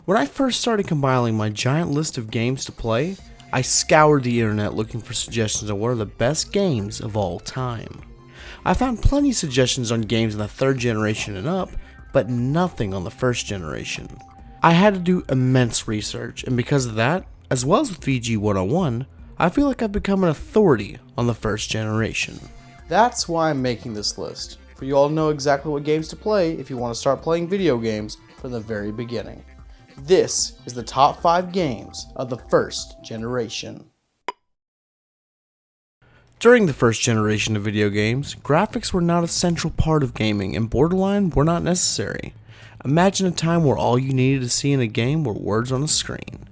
When I first started compiling my giant list of games to play, I scoured the internet looking for suggestions on what are the best games of all time. I found plenty of suggestions on games in the 3rd generation and up, but nothing on the 1st generation. I had to do immense research, and because of that, as well as with VG 101, I feel like I've become an authority on the 1st generation. That's why I'm making this list, for you all to know exactly what games to play if you want to start playing video games from the very beginning. This is the top 5 games of the 1st generation. During the 1st generation of video games, graphics were not a central part of gaming and borderline were not necessary. Imagine a time where all you needed to see in a game were words on a screen.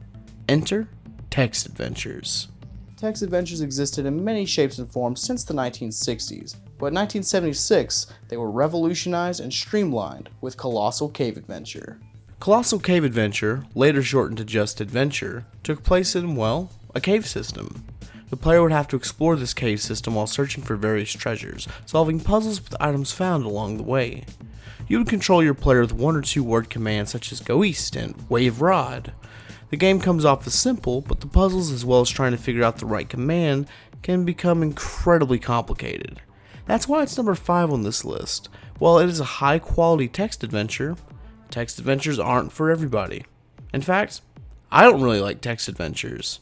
Enter text adventures. Text adventures existed in many shapes and forms since the 1960s, but in 1976 they were revolutionized and streamlined with Colossal Cave Adventure. Colossal Cave Adventure, later shortened to just Adventure, took place in, well, a cave system. The player would have to explore this cave system while searching for various treasures, solving puzzles with items found along the way. You would control your player with 1 or 2 word commands such as go east and wave rod. The game comes off as simple, but the puzzles as well as trying to figure out the right command can become incredibly complicated. That's why it's number 5 on this list. While it is a high quality text adventures aren't for everybody. In fact, I don't really like text adventures.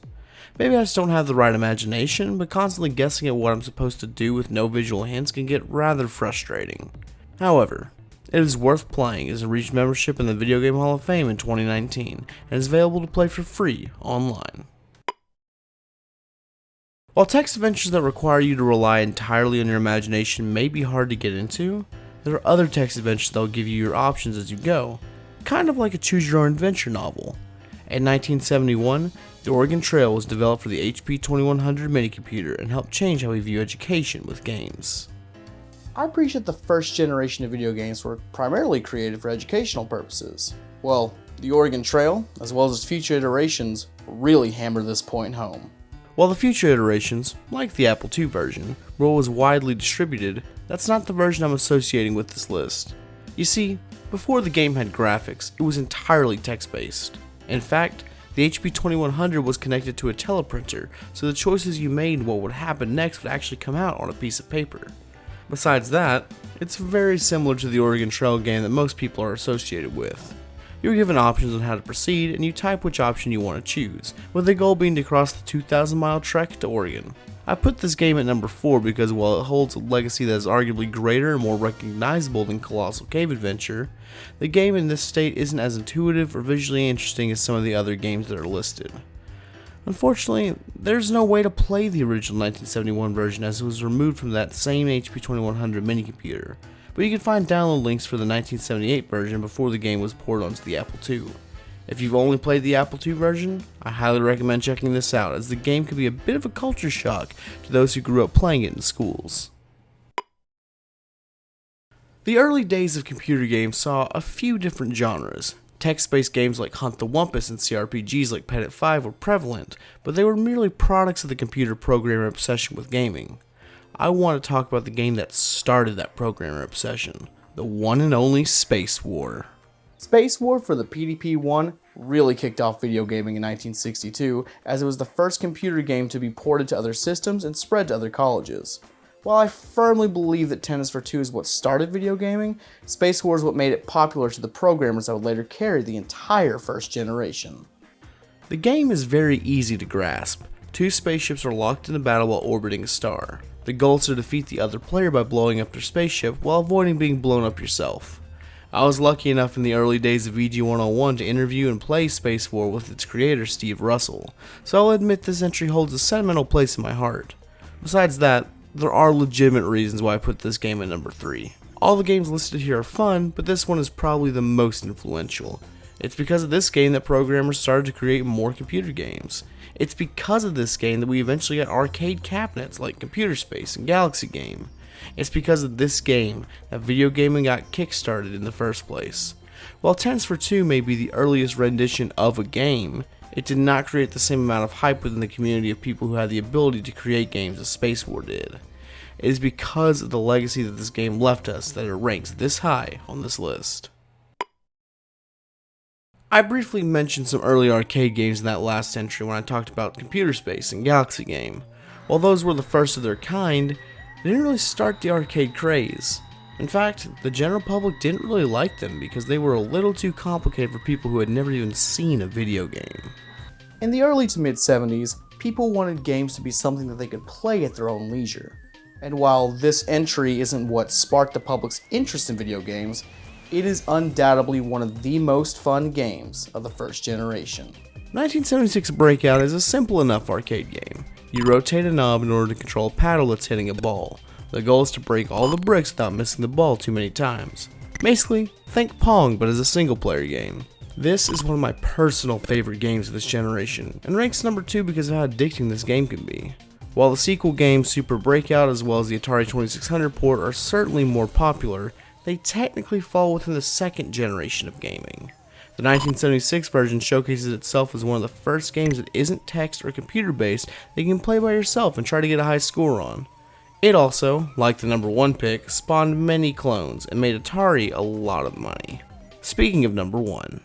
Maybe I just don't have the right imagination, but constantly guessing at what I'm supposed to do with no visual hints can get rather frustrating. However, it is worth playing as it reached membership in the Video Game Hall of Fame in 2019 and is available to play for free online. While text adventures that require you to rely entirely on your imagination may be hard to get into, there are other text adventures that will give you your options as you go, kind of like a choose-your-own-adventure novel. In 1971, the Oregon Trail was developed for the HP 2100 minicomputer and helped change how we view education with games. I appreciate the 1st generation of video games were primarily created for educational purposes. Well, the Oregon Trail, as well as its future iterations, really hammer this point home. While the future iterations, like the Apple II version, were always widely distributed, that's not the version I'm associating with this list. You see, before the game had graphics, it was entirely text-based. In fact, the HP 2100 was connected to a teleprinter, so the choices you made and what would happen next would actually come out on a piece of paper. Besides that, it's very similar to the Oregon Trail game that most people are associated with. You're given options on how to proceed, and you type which option you want to choose, with the goal being to cross the 2,000-mile trek to Oregon. I put this game at number 4 because while it holds a legacy that is arguably greater and more recognizable than Colossal Cave Adventure, the game in this state isn't as intuitive or visually interesting as some of the other games that are listed. Unfortunately, there's no way to play the original 1971 version as it was removed from that same HP 2100 minicomputer, but you can find download links for the 1978 version before the game was ported onto the Apple II. If you've only played the Apple II version, I highly recommend checking this out as the game could be a bit of a culture shock to those who grew up playing it in schools. The early days of computer games saw a few different genres. Text-based games like Hunt the Wumpus and CRPGs like Pettit 5 were prevalent, but they were merely products of the computer programmer obsession with gaming. I want to talk about the game that started that programmer obsession, the one and only Space War. Space War for the PDP-1 really kicked off video gaming in 1962, as it was the first computer game to be ported to other systems and spread to other colleges. While I firmly believe that Tennis for Two is what started video gaming, Space War is what made it popular to the programmers that would later carry the entire 1st generation. The game is very easy to grasp. 2 spaceships are locked in a battle while orbiting a star. The goal is to defeat the other player by blowing up their spaceship while avoiding being blown up yourself. I was lucky enough in the early days of VG 101 to interview and play Space War with its creator Steve Russell, so I'll admit this entry holds a sentimental place in my heart. Besides that, there are legitimate reasons why I put this game at number 3. All the games listed here are fun, but this one is probably the most influential. It's because of this game that programmers started to create more computer games. It's because of this game that we eventually got arcade cabinets like Computer Space and Galaxy Game. It's because of this game that video gaming got kickstarted in the first place. While Tennis for Two may be the earliest rendition of a game, it did not create the same amount of hype within the community of people who had the ability to create games as Space War did. It is because of the legacy that this game left us that it ranks this high on this list. I briefly mentioned some early arcade games in that last entry when I talked about Computer Space and Galaxy Game. While those were the first of their kind, they didn't really start the arcade craze. In fact, the general public didn't really like them because they were a little too complicated for people who had never even seen a video game. In the early to mid 70s, people wanted games to be something that they could play at their own leisure. And while this entry isn't what sparked the public's interest in video games, it is undoubtedly one of the most fun games of the first generation. 1976 Breakout is a simple enough arcade game. You rotate a knob in order to control a paddle that's hitting a ball. The goal is to break all the bricks without missing the ball too many times. Basically, think Pong but as a single player game. This is one of my personal favorite games of this generation, and ranks number 2 because of how addicting this game can be. While the sequel games Super Breakout as well as the Atari 2600 port are certainly more popular, they technically fall within the second generation of gaming. The 1976 version showcases itself as one of the first games that isn't text or computer based that you can play by yourself and try to get a high score on. It also, like the number 1 pick, spawned many clones and made Atari a lot of money. Speaking of number 1.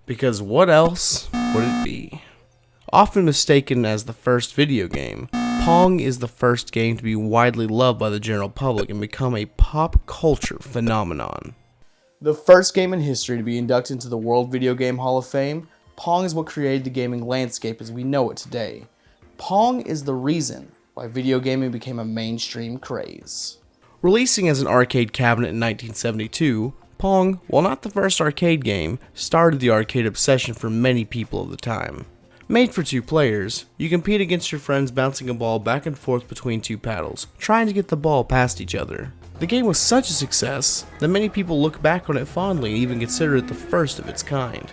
Because what else would it be? Often mistaken as the first video game, Pong is the first game to be widely loved by the general public and become a pop culture phenomenon. The first game in history to be inducted into the World Video Game Hall of Fame, Pong is what created the gaming landscape as we know it today. Pong is the reason why video gaming became a mainstream craze. Releasing as an arcade cabinet in 1972, Pong, while not the first arcade game, started the arcade obsession for many people of the time. Made for 2 players, you compete against your friends bouncing a ball back and forth between 2 paddles, trying to get the ball past each other. The game was such a success that many people look back on it fondly and even consider it the first of its kind.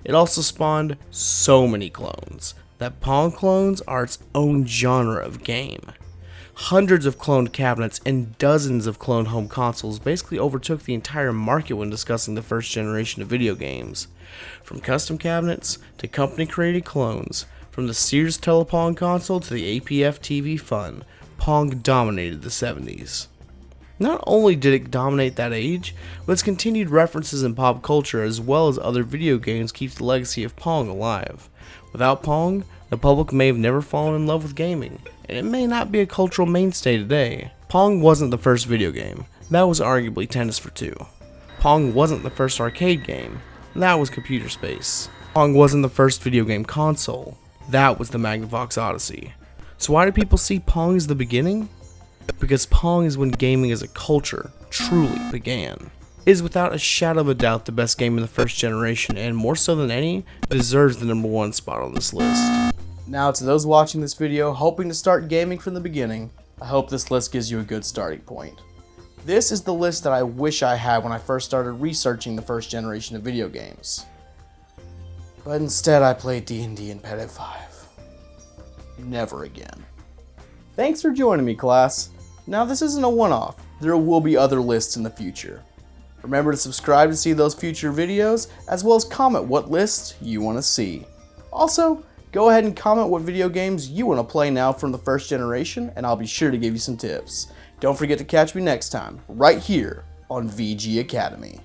It also spawned so many clones that Pong clones are its own genre of game. Hundreds of cloned cabinets and dozens of cloned home consoles basically overtook the entire market when discussing the first generation of video games. From custom cabinets to company-created clones, from the Sears Telepong console to the APF TV Fun, Pong dominated the 70s. Not only did it dominate that age, but its continued references in pop culture as well as other video games keeps the legacy of Pong alive. Without Pong, the public may have never fallen in love with gaming, and it may not be a cultural mainstay today. Pong wasn't the first video game, that was arguably Tennis for Two. Pong wasn't the first arcade game, that was Computer Space. Pong wasn't the first video game console, that was the Magnavox Odyssey. So why do people see Pong as the beginning? Because Pong is when gaming as a culture truly began. It is without a shadow of a doubt the best game in the first generation, and more so than any, deserves the number 1 spot on this list. Now to those watching this video hoping to start gaming from the beginning, I hope this list gives you a good starting point. This is the list that I wish I had when I first started researching the first generation of video games. But instead I played D&D and Pet 5. Never again. Thanks for joining me, class. Now this isn't a one-off, there will be other lists in the future. Remember to subscribe to see those future videos, as well as comment what lists you want to see. Also, go ahead and comment what video games you want to play now from the first generation, and I'll be sure to give you some tips. Don't forget to catch me next time, right here on VG Academy.